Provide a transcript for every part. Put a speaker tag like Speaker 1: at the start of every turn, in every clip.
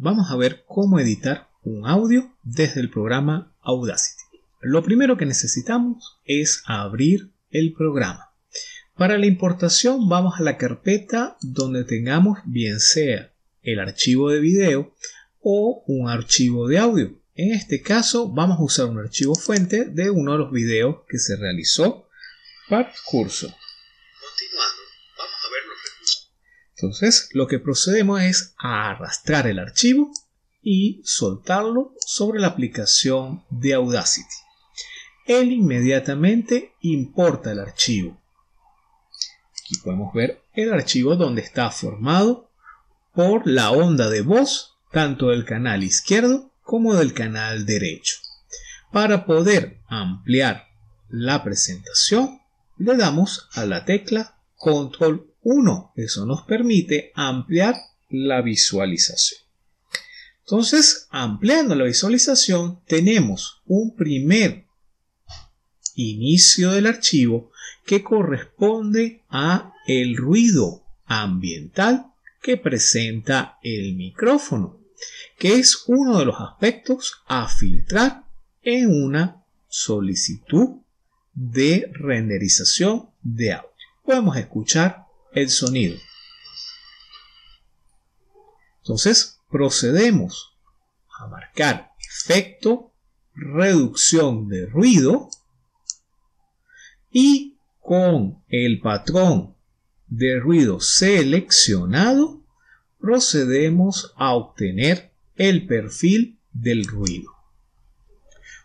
Speaker 1: vamos a ver cómo editar un audio desde el programa Audacity. Lo primero que necesitamos es abrir el programa. Para la importación vamos a la carpeta donde tengamos bien sea el archivo de video o un archivo de audio. En este caso vamos a usar un archivo fuente de uno de los videos que se realizó para el curso.
Speaker 2: Continuando, vamos a ver los recursos.
Speaker 1: Entonces lo que procedemos es a arrastrar el archivo y soltarlo sobre la aplicación de Audacity. Él inmediatamente importa el archivo. Aquí podemos ver el archivo donde está formado por la onda de voz tanto del canal izquierdo como del canal derecho. Para poder ampliar la presentación le damos a la tecla Control 1. Eso nos permite ampliar la visualización. Entonces, ampliando la visualización tenemos un primer inicio del archivo que corresponde a el ruido ambiental que presenta el micrófono, que es uno de los aspectos a filtrar en una solicitud de renderización de audio. Podemos escuchar el sonido. Entonces procedemos a marcar efecto, reducción de ruido y con el patrón de ruido seleccionado procedemos a obtener el perfil del ruido.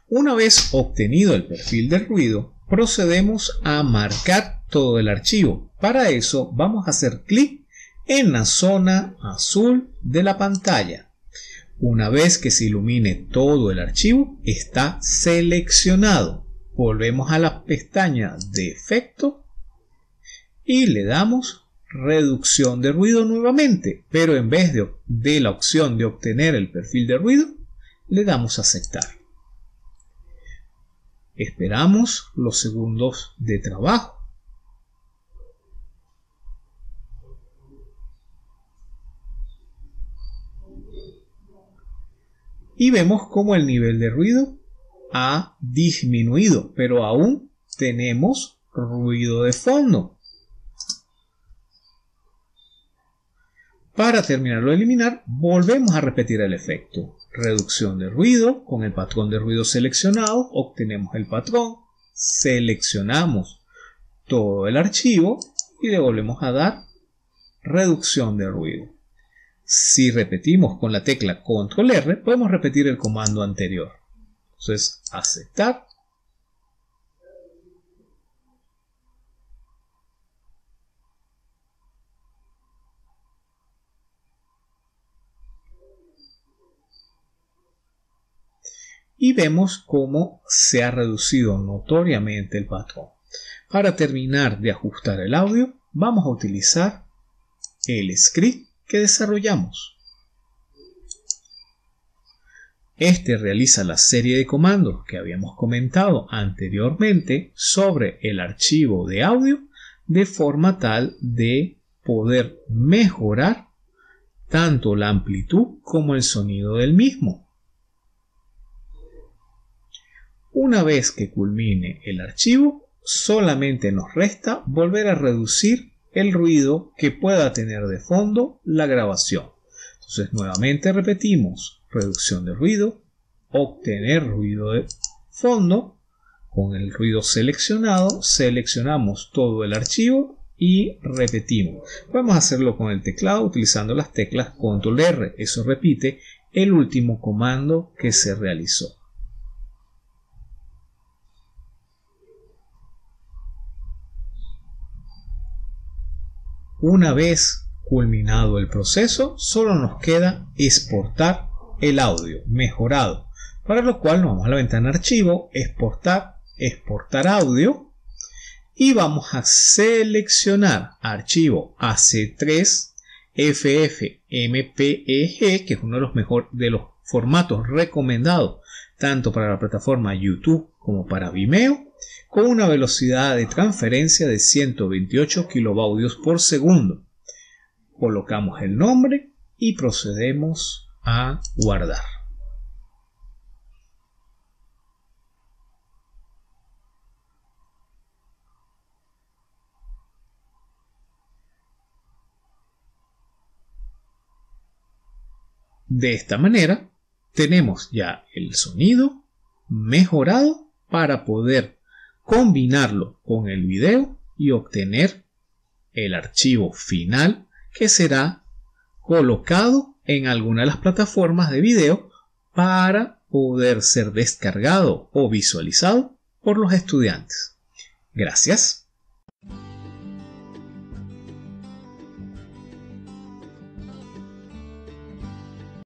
Speaker 1: Una vez obtenido el perfil del ruido, procedemos a marcar todo el archivo. Para eso vamos a hacer clic en la zona azul de la pantalla. Una vez que se ilumine todo el archivo, está seleccionado. Volvemos a la pestaña de efecto y le damos reducción de ruido nuevamente, pero en vez de la opción de obtener el perfil de ruido, le damos a aceptar. Esperamos los segundos de trabajo. Y vemos cómo el nivel de ruido ha disminuido, pero aún tenemos ruido de fondo. Para terminarlo de eliminar, volvemos a repetir el efecto. Reducción de ruido, con el patrón de ruido seleccionado, obtenemos el patrón, seleccionamos todo el archivo y le volvemos a dar reducción de ruido. Si repetimos con la tecla Control R, podemos repetir el comando anterior. Entonces, aceptar. Y vemos cómo se ha reducido notoriamente el patrón. Para terminar de ajustar el audio, vamos a utilizar el script que desarrollamos. Este realiza la serie de comandos que habíamos comentado anteriormente sobre el archivo de audio de forma tal de poder mejorar tanto la amplitud como el sonido del mismo. Una vez que culmine el archivo, solamente nos resta volver a reducir el ruido que pueda tener de fondo la grabación. Entonces nuevamente repetimos reducción de ruido, obtener ruido de fondo, con el ruido seleccionado, seleccionamos todo el archivo y repetimos. Podemos hacerlo con el teclado utilizando las teclas Control R, eso repite el último comando que se realizó. Una vez culminado el proceso, solo nos queda exportar el audio mejorado, para lo cual nos vamos a la ventana Archivo, Exportar, Exportar audio y vamos a seleccionar archivo AC3 FFmpeg, que es uno de los mejores de los formatos recomendados tanto para la plataforma YouTube como para Vimeo, con una velocidad de transferencia de 128 kbps. Colocamos el nombre y procedemos a guardar. De esta manera tenemos ya el sonido mejorado para poder combinarlo con el video y obtener el archivo final que será colocado en alguna de las plataformas de video para poder ser descargado o visualizado por los estudiantes. Gracias.